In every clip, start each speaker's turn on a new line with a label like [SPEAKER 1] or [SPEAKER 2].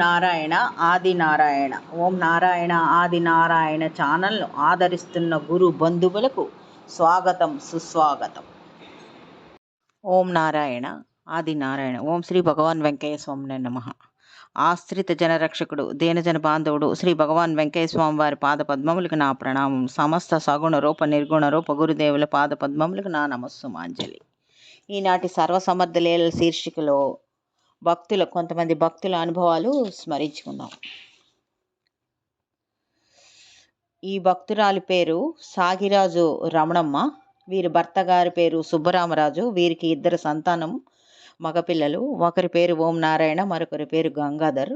[SPEAKER 1] నారాయణ ఆది నారాయణ. ఓం నారాయణ ఆది నారాయణ ఛానల్ను ఆదరిస్తున్న గురు బంధువులకు స్వాగతం, సుస్వాగతం. ఓం నారాయణ ఆది నారాయణ. ఓం శ్రీ భగవాన్ వెంకయ్య స్వామి నమః. ఆశ్రిత జనరక్షకుడు, దీనజన బాంధవుడు శ్రీ భగవాన్ వెంకయ్య స్వామి వారి పాద పద్మములకు నా ప్రణామం. సమస్త సగుణ రూప నిర్గుణ రూప గురుదేవుల పాద పద్మములకు నా నమస్సుమాంజలి. ఈనాటి సర్వసమర్థ లీలల శీర్షికలో కొంతమంది భక్తుల అనుభవాలు స్మరించుకుందాం. ఈ భక్తురాలి పేరు సాగిరాజు రమణమ్మ. వీరి భర్త గారి పేరు సుబ్బరామరాజు. వీరికి 2 సంతానం, మగపిల్లలు. ఒకరి పేరు ఓం నారాయణ, మరొకరి పేరు గంగాధర్.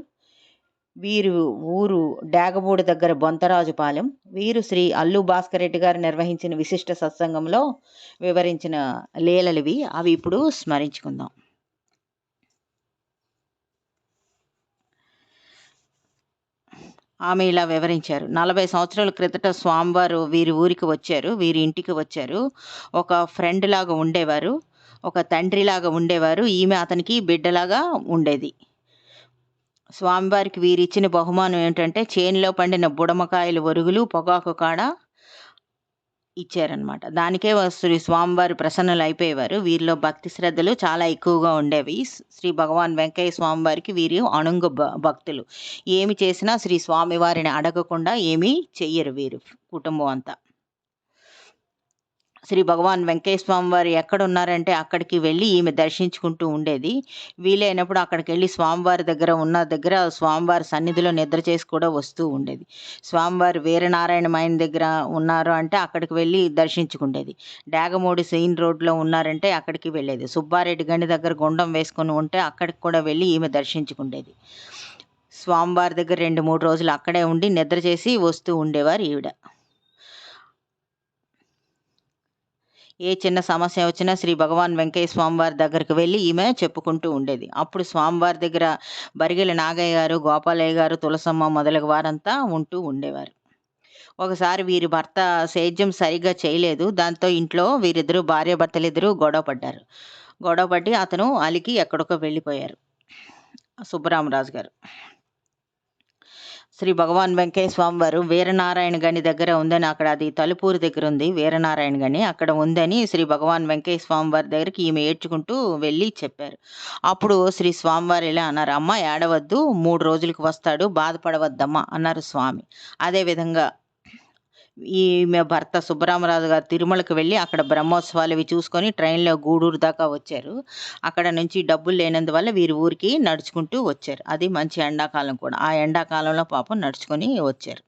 [SPEAKER 1] వీరు ఊరు డాగమూడి దగ్గర బొంతరాజుపాలెం. వీరు శ్రీ అల్లు భాస్కర్ రెడ్డి గారు నిర్వహించిన విశిష్ట సత్సంగంలో వివరించిన లీలలివి. అవి ఇప్పుడు స్మరించుకుందాం. ఆమె ఇలా వివరించారు. 40 సంవత్సరాల క్రితట స్వామివారు వీరి ఊరికి వచ్చారు, వీరి ఇంటికి వచ్చారు. ఒక ఫ్రెండ్ లాగా ఉండేవారు, ఒక తండ్రిలాగా ఉండేవారు. ఈమె అతనికి బిడ్డలాగా ఉండేది. స్వామివారికి వీరిచ్చిన బహుమానం ఏంటంటే చేనులో పండిన బుడమకాయలు, ఒరుగులు, పొగాకు కాడ ఇచ్చారనమాట. దానికే శ్రీ స్వామివారు ప్రసన్నులు అయిపోయేవారు. వీరిలో భక్తి శ్రద్ధలు చాలా ఎక్కువగా ఉండేవి. శ్రీ భగవాన్ వెంకయ్య స్వామివారికి వీరు అణుంగ భక్తులు. ఏమి చేసినా శ్రీ స్వామివారిని అడగకుండా ఏమీ చెయ్యరు వీరు కుటుంబం అంతా. శ్రీ భగవాన్ వెంకయ్య స్వామి వారు ఎక్కడున్నారంటే అక్కడికి వెళ్ళి ఈమె దర్శించుకుంటూ ఉండేది. వీలైనప్పుడు అక్కడికి వెళ్ళి స్వామివారి దగ్గర స్వామివారి సన్నిధిలో నిద్ర చేసి కూడా వస్తూ ఉండేది. స్వామివారు వీరనారాయణమైన దగ్గర ఉన్నారు అంటే అక్కడికి వెళ్ళి దర్శించుకుండేది. డాగమూడి సెయిన్ రోడ్లో ఉన్నారంటే అక్కడికి వెళ్ళేది. సుబ్బారెడ్డి గని దగ్గర గుండం వేసుకొని ఉంటే అక్కడికి కూడా వెళ్ళి ఈమె దర్శించుకుండేది. స్వామివారి దగ్గర 2-3 రోజులు అక్కడే ఉండి నిద్ర చేసి వస్తూ ఉండేవారు ఈవిడ. ఏ చిన్న సమస్య వచ్చినా శ్రీ భగవాన్ వెంకయ్య స్వామివారి దగ్గరికి వెళ్ళి ఈమె చెప్పుకుంటూ ఉండేది. అప్పుడు స్వామివారి దగ్గర బరిగెల నాగయ్య గారు, గోపాలయ్య గారు, తులసమ్మ మొదలగు వారంతా ఉంటూ ఉండేవారు. ఒకసారి వీరి భర్త సేద్యం సరిగ్గా చేయలేదు. దాంతో ఇంట్లో వీరిద్దరూ భార్యాభర్తలిద్దరూ గొడవపడి అతను అలికి ఎక్కడికో వెళ్ళిపోయారు. సుబ్బరామరాజు గారు. శ్రీ భగవాన్ వెంకయ్య స్వామి వారు వీరనారాయణ గని దగ్గర ఉందని, అక్కడ అది తలుపూరు దగ్గర ఉంది వీరనారాయణ గని, అక్కడ ఉందని శ్రీ భగవాన్ వెంకయ్య స్వామి వారి దగ్గరికి ఈమె ఏడ్చుకుంటూ వెళ్ళి చెప్పారు. అప్పుడు శ్రీ స్వామివారు ఇలా అన్నారు, అమ్మ ఏడవద్దు, 3 రోజులకు వస్తాడు, బాధపడవద్దమ్మా అన్నారు స్వామి. అదేవిధంగా ఈమె భర్త సుబ్బరామరాజు గారు తిరుమలకు వెళ్ళి అక్కడ బ్రహ్మోత్సవాలు ఇవి చూసుకొని ట్రైన్లో గూడూరు దాకా వచ్చారు. అక్కడ నుంచి డబ్బులు లేనందువల్ల వీరి ఊరికి నడుచుకుంటూ వచ్చారు. అది మంచి ఎండాకాలం కూడా. ఆ ఎండాకాలంలో పాపం నడుచుకొని వచ్చారు.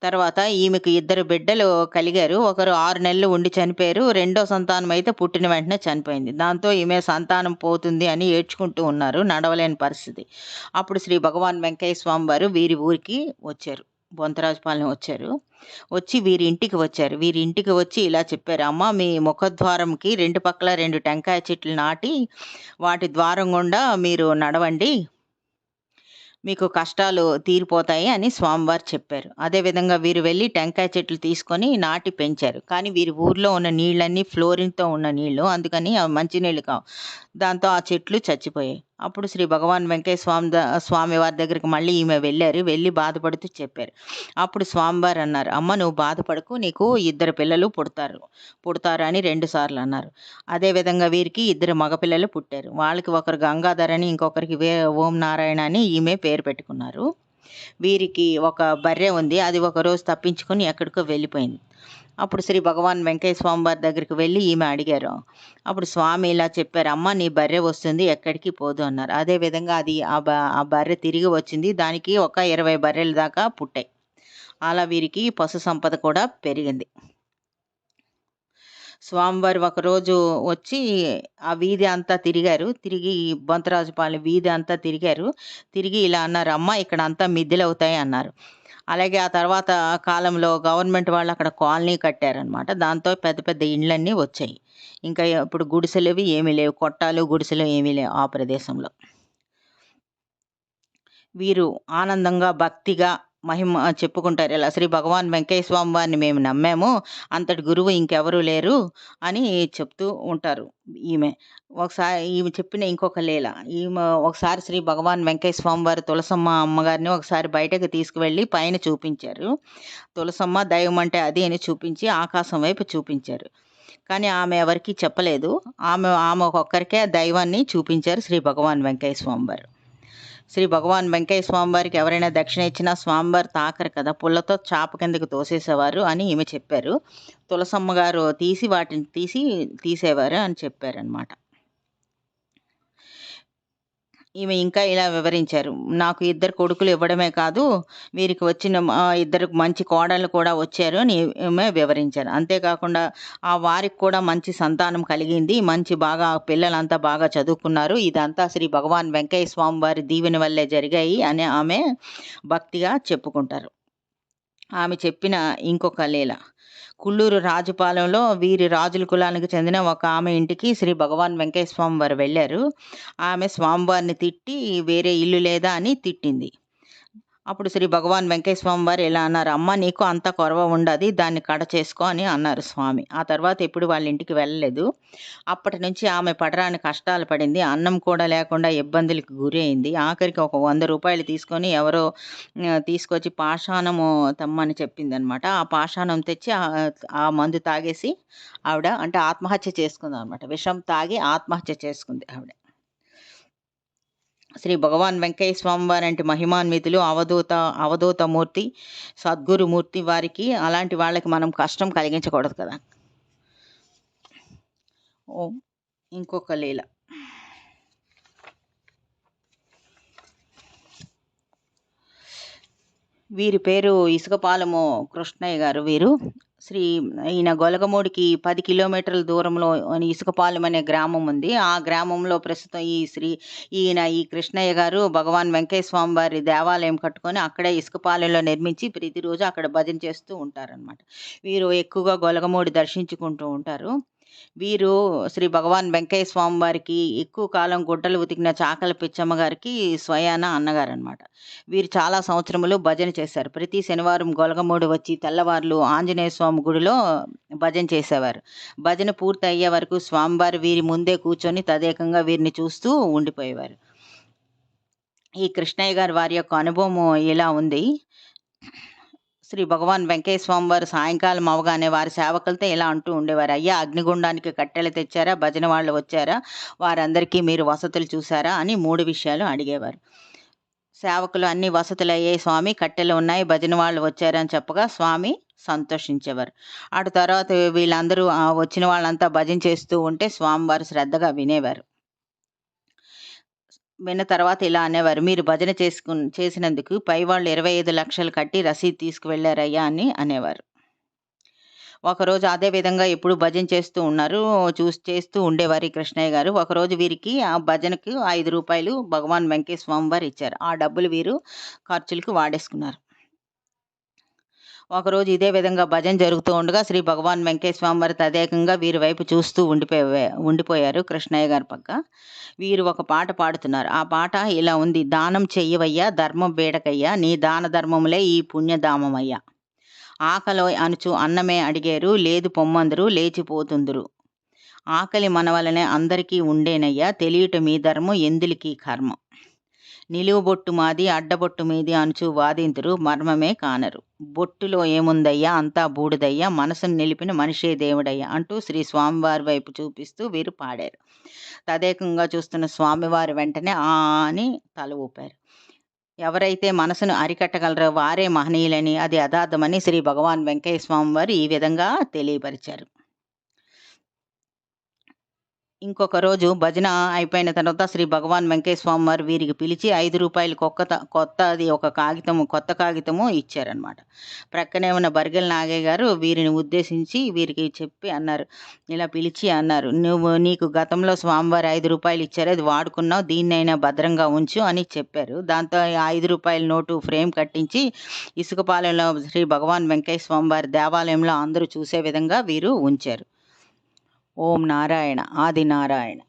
[SPEAKER 1] తర్వాత ఈమెకు 2 బిడ్డలు కలిగారు. ఒకరు 6 నెలలు ఉండి చనిపోయారు. రెండో సంతానం అయితే పుట్టిన వెంటనే చనిపోయింది. దాంతో ఈమె సంతానం పోతుంది అని ఏడ్చుకుంటూ ఉన్నారు, నడవలేని పరిస్థితి. అప్పుడు శ్రీ భగవాన్ వెంకయ్య స్వామి వారు వీరి ఊరికి వచ్చారు, బొంతరాజుపాలెం వచ్చారు. వచ్చి వీరి ఇంటికి వచ్చి ఇలా చెప్పారు, అమ్మ మీ ముఖద్వారంకి 2 పక్కల 2 టెంకాయ చెట్లు నాటి వాటి ద్వారం గుండా మీరు నడవండి, మీకు కష్టాలు తీరిపోతాయి అని స్వామివారు చెప్పారు. అదేవిధంగా వీరు వెళ్ళి టెంకాయ చెట్లు తీసుకొని నాటి పెంచారు. కానీ వీరి ఊర్లో ఉన్న నీళ్ళన్నీ ఫ్లోరిన్తో ఉన్న నీళ్లు, అందుకని అవి మంచినీళ్ళు కావు. దాంతో ఆ చెట్లు చచ్చిపోయాయి. అప్పుడు శ్రీ భగవాన్ వెంకయ్య స్వామి వారి దగ్గరికి మళ్ళీ ఈమె వెళ్ళి బాధపడుతూ చెప్పారు. అప్పుడు స్వామివారు అన్నారు, అమ్మ నువ్వు బాధపడకు, నీకు 2 పిల్లలు పుడతారు అని 2 సార్లు అన్నారు. అదేవిధంగా వీరికి 2 మగపిల్లలు పుట్టారు. వాళ్ళకి ఒకరు గంగాధర్ అని, ఇంకొకరికి ఓం నారాయణ అని ఈమె పేరు పెట్టుకున్నారు. వీరికి ఒక బర్రె ఉంది, అది ఒకరోజు తప్పించుకొని ఎక్కడికో వెళ్ళిపోయింది. అప్పుడు శ్రీ భగవాన్ వెంకయ్య స్వామి వారి దగ్గరికి వెళ్ళి ఈమె అడిగారు. అప్పుడు స్వామి ఇలా చెప్పారు, అమ్మ నీ బర్రె వస్తుంది, ఎక్కడికి పోదు అన్నారు. అదేవిధంగా అది ఆ బర్రె తిరిగి వచ్చింది. దానికి ఒక 20 బర్రెల దాకా పుట్టాయి. అలా వీరికి పశు సంపద కూడా పెరిగింది. స్వామివారు ఒకరోజు వచ్చి ఆ వీధి అంతా తిరిగి బొంతరాజుపాలెం వీధి అంతా తిరిగి ఇలా అన్నారు, అమ్మ ఇక్కడ అంతా మిద్దెలు అవుతాయి అన్నారు. అలాగే ఆ తర్వాత కాలంలో గవర్నమెంట్ వాళ్ళు అక్కడ కాలనీ కట్టారనమాట. దాంతో పెద్ద పెద్ద ఇండ్లన్నీ వచ్చాయి. ఇంకా ఇప్పుడు గుడిసెలు ఏమీ లేవు, కొట్టాలు గుడిసెలు ఏమీ లేవు ఆ ప్రదేశంలో. వీరు ఆనందంగా భక్తిగా మహిమ చెప్పుకుంటారు. ఇలా శ్రీ భగవాన్ వెంకయ్య స్వామి వారిని మేము నమ్మాము. అంతటి గురువు ఇంకెవరు లేరు అని చెప్తూ ఉంటారు ఈమె. ఈమె చెప్పిన ఇంకొక లీల. ఒకసారి శ్రీ భగవాన్ వెంకయ్య స్వామి వారు తులసమ్మ అమ్మగారిని ఒకసారి బయటకు తీసుకువెళ్ళి పైన చూపించారు. తులసమ్మ దైవం అంటే అది అని చూపించి ఆకాశం వైపు చూపించారు. కానీ ఆమె ఎవరికీ చెప్పలేదు. ఆమె ఒక్కరికే దైవాన్ని చూపించారు శ్రీ భగవాన్ వెంకయ్య స్వామి వారు. శ్రీ భగవాన్ వెంకయ్య స్వామివారికి ఎవరైనా దక్షిణ ఇచ్చినా స్వామివారు తాకరు కదా, పుల్లతో చాప కిందకి తోసేసేవారు అని ఈమె చెప్పారు. తులసమ్మ గారు వాటిని తీసేవారు అని చెప్పారనమాట. ఈమె ఇంకా ఇలా వివరించారు. నాకు 2 కొడుకులు ఇవ్వడమే కాదు, వీరికి వచ్చిన 2 మంచి కోడళ్ళు కూడా వచ్చారు అని ఈమె వివరించారు. అంతేకాకుండా వారికి కూడా మంచి సంతానం కలిగింది. బాగా పిల్లలంతా బాగా చదువుకున్నారు. ఇదంతా శ్రీ భగవాన్ వెంకయ్య స్వామి వారి దీవెన వల్లే జరిగాయి అని ఆమె భక్తిగా చెప్పుకుంటారు. ఆమె చెప్పిన ఇంకొక లీల. కుల్లూరు రాజుపాలెంలో వీరి రాజుల కులానికి చెందిన ఒక ఆమె ఇంటికి శ్రీ భగవాన్ వెంకయ్య స్వామి వారు వెళ్ళారు. ఆమె స్వామివారిని తిట్టి వేరే ఇల్లు లేదా అని తిట్టింది. అప్పుడు శ్రీ భగవాన్ వెంకయ్య స్వామి వారు ఇలా అన్నారు, అమ్మ నీకు అంత కొరవ ఉండదు, దాన్ని కడ చేసుకో అని అన్నారు స్వామి. ఆ తర్వాత ఎప్పుడు వాళ్ళ ఇంటికి వెళ్ళలేదు. అప్పటి నుంచి ఆమె పడరాని కష్టాలు పడింది. అన్నం కూడా లేకుండా ఇబ్బందులకు గురి అయింది. ఆఖరికి ఒక 100 రూపాయలు తీసుకొని ఎవరో తీసుకొచ్చి పాషాణము తెమ్మని చెప్పింది అనమాట. ఆ పాషాణం తెచ్చి ఆ మందు తాగేసి ఆవిడ అంటే ఆత్మహత్య చేసుకుంది అనమాట. విషం తాగి ఆత్మహత్య చేసుకుంది ఆవిడ. శ్రీ భగవాన్ వెంకయ్య స్వామి వారంటి మహిమాన్వితులు అవధూతమూర్తి, సద్గురుమూర్తి వారికి అలాంటి వాళ్ళకి మనం కష్టం కలిగించకూడదు కదా. ఇంకొక లీల. వీరి పేరు ఇసుకపాలెము కృష్ణయ్య గారు. వీరు ఈయన గొలగమూడికి 10 కిలోమీటర్ల దూరంలో ఇసుకపాలెం అనే గ్రామం ఉంది. ఆ గ్రామంలో ప్రస్తుతం ఈ కృష్ణయ్య గారు భగవాన్ వెంకయ్య స్వామి వారి దేవాలయం కట్టుకొని అక్కడే ఇసుకపాలెంలో నిర్మించి ప్రతిరోజు అక్కడ భజన చేస్తూ ఉంటారనమాట. వీరు ఎక్కువగా గొలగమూడి దర్శించుకుంటూ ఉంటారు. వీరు శ్రీ భగవాన్ వెంకయ్య స్వామి వారికి ఎక్కువ కాలం గుడ్డలు ఉతికిన చాకల పిచ్చమ్మ గారికి స్వయాన అన్నగారనమాట. వీరు చాలా సంవత్సరములు భజన చేశారు. ప్రతి శనివారం గొలగమూడి వచ్చి తెల్లవార్లు ఆంజనేయ స్వామి గుడిలో భజన చేసేవారు. భజన పూర్తి అయ్యే వరకు స్వామివారు వీరి ముందే కూర్చొని తదేకంగా వీరిని చూస్తూ ఉండిపోయేవారు. ఈ కృష్ణయ్య గారు వారి యొక్క అనుభవం ఇలా ఉంది. శ్రీ భగవాన్ వెంకయ్య స్వామి వారు సాయంకాలం అవగానే వారి సేవకులతో ఇలా అంటూ ఉండేవారు, అయ్యా అగ్నిగుండానికి కట్టెలు తెచ్చారా, భజన వాళ్ళు వచ్చారా, వారందరికీ మీరు వసతులు చూసారా అని 3 విషయాలు అడిగేవారు. సేవకులు అన్ని వసతులు అయ్యాయి స్వామి, కట్టెలు ఉన్నాయి, భజన వాళ్ళు వచ్చారని చెప్పగా స్వామి సంతోషించేవారు. అటు తర్వాత వీళ్ళందరూ వచ్చిన వాళ్ళంతా భజన చేస్తూ ఉంటే స్వామివారు శ్రద్ధగా వినేవారు. విన్న తర్వాత ఇలా అనేవారు, మీరు భజన చేసినందుకు పైవాళ్ళు 25 లక్షలు కట్టి రసీదు తీసుకువెళ్ళారయ్యా అని అనేవారు. ఒకరోజు అదే విధంగా ఎప్పుడు భజన చేస్తూ ఉన్నారు, చేస్తూ ఉండేవారు ఈ కృష్ణయ్య గారు. ఒకరోజు వీరికి ఆ భజనకు 5 రూపాయలు భగవాన్ వెంకయ్య స్వామి వారు ఇచ్చారు. ఆ డబ్బులు వీరు ఖర్చులకు వాడేసుకున్నారు. ఒకరోజు ఇదే విధంగా భజన జరుగుతూ ఉండగా శ్రీ భగవాన్ వెంకయ్య స్వామి వారు తదేకంగా వీరి వైపు చూస్తూ ఉండిపోయారు కృష్ణయ్య గారి పక్క. వీరు ఒక పాట పాడుతున్నారు. ఆ పాట ఇలా ఉంది, దానం చెయ్యవయ్యా ధర్మం బేడకయ్యా, నీ దాన ధర్మములే ఈ పుణ్యధామమయ్యా, ఆకలి అనుచు అన్నమే అడిగేరు, లేదు పొమ్మందరు లేచిపోతుందురు, ఆకలి మనవలనే అందరికీ ఉండేనయ్యా, తెలియట మీ ధర్మం ఎందులికి కర్మ, నిలువు బొట్టు మాది అడ్డబొట్టు మీది అనుచు వాదింతురు, మర్మమే కానరు, బొట్టులో ఏముందయ్యా అంతా బూడిదయ్యా, మనసును నిలిపిన మనిషే దేవుడయ్యా అంటూ శ్రీ స్వామివారి వైపు చూపిస్తూ వీరు పాడారు. తదేకంగా చూస్తున్న స్వామివారి వెంటనే అని తల ఊపారు. ఎవరైతే మనసును అరికట్టగలరో వారే మహనీయులని, అది యథార్థమని శ్రీ భగవాన్ వెంకయ్య స్వామి వారు ఈ విధంగా తెలియపరిచారు. ఇంకొక రోజు భజన అయిపోయిన తర్వాత శ్రీ భగవాన్ వెంకయ్య స్వామి వారు వీరికి పిలిచి 5 రూపాయలు కొత్త కాగితము ఇచ్చారనమాట. ప్రక్కనే ఉన్న బర్గెల నాగయ్య గారు వీరిని ఉద్దేశించి వీరికి చెప్పి అన్నారు, ఇలా పిలిచి అన్నారు, నీకు గతంలో స్వామివారు 5 రూపాయలు ఇచ్చారు, అది వాడుకున్నావు, దీన్నైనా భద్రంగా ఉంచు అని చెప్పారు. దాంతో 5 రూపాయల నోటు ఫ్రేమ్ కట్టించి ఇసుకపాలెంలో శ్రీ భగవాన్ వెంకయ్య స్వామి వారి దేవాలయంలో అందరూ చూసే విధంగా వీరు ఉంచారు. ఓం నారాయణ ఆది నారాయణ.